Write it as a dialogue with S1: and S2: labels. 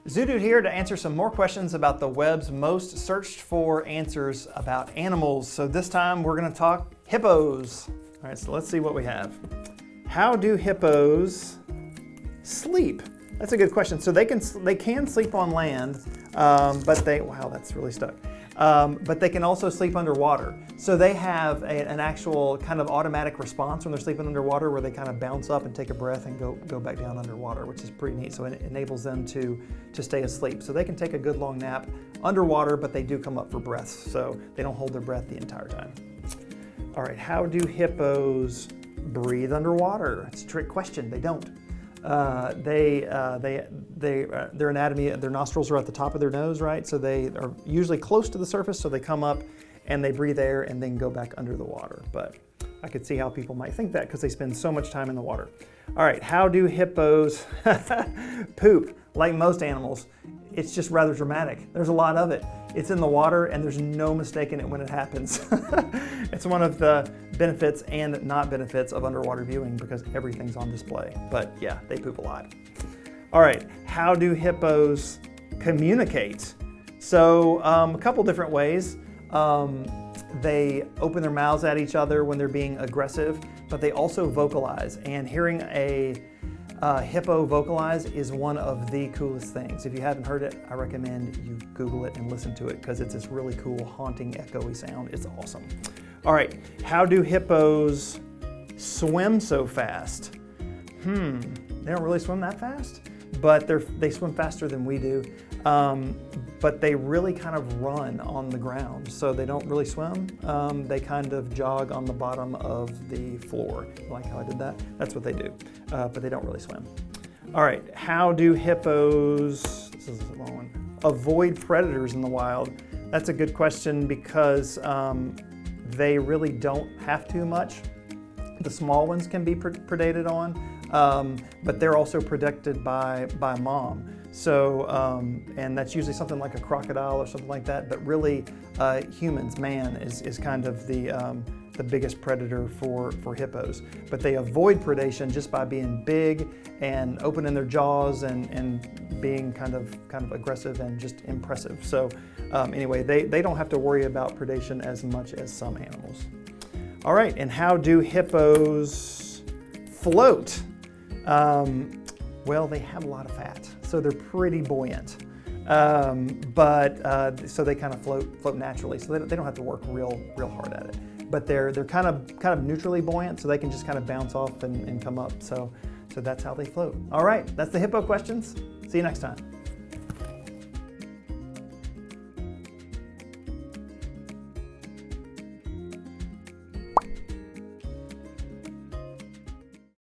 S1: Zoogle here to answer some more questions about the web's most searched for answers about animals. So this time we're going to talk hippos. All right, so let's see what we have. How do hippos sleep? That's a good question. So they can sleep on land, but wow, that's really stuck. But they can also sleep underwater. So they have an actual kind of automatic response when they're sleeping underwater where they kind of bounce up and take a breath and go back down underwater, which is pretty neat. So it enables them to stay asleep. So they can take a good long nap underwater, but they do come up for breath. So they don't hold their breath the entire time. All right, how do hippos breathe underwater? It's a trick question. They don't. Their anatomy, their nostrils are at the top of their nose, right? So they are usually close to the surface, so they come up and they breathe air and then go back under the water. But I could see how people might think that because they spend so much time in the water. All right, how do hippos poop? Like most animals, it's just rather dramatic. There's a lot of it. It's in the water and there's no mistaking it when it happens. It's one of the benefits and not benefits of underwater viewing because everything's on display. But yeah, they poop a lot. All right, how do hippos communicate? So a couple different ways. They open their mouths at each other when they're being aggressive, but they also vocalize. And hearing a hippo vocalize is one of the coolest things. If you haven't heard it, I recommend you Google it and listen to it because it's this really cool, haunting, echoey sound. It's awesome. All right, how do hippos swim so fast? They don't really swim that fast, but they swim faster than we do. But they really kind of run on the ground, so they don't really swim. They kind of jog on the bottom of the floor. Like how I did that? That's what they do, but they don't really swim. All right, how do hippos, this is a long one, avoid predators in the wild? That's a good question because they really don't have to much. The small ones can be predated on, but they're also protected by mom. So, and that's usually something like a crocodile or something like that, but really humans, man, is kind of the biggest predator for hippos. But they avoid predation just by being big and opening their jaws and being kind of aggressive and just impressive. So anyway, they don't have to worry about predation as much as some animals. All right, and how do hippos float? Well, they have a lot of fat, so they're pretty buoyant. So they kind of float naturally, so they don't have to work real hard at it. But they're kind of neutrally buoyant, so they can just kind of bounce off and come up. So that's how they float. All right, that's the hippo questions. See you next time.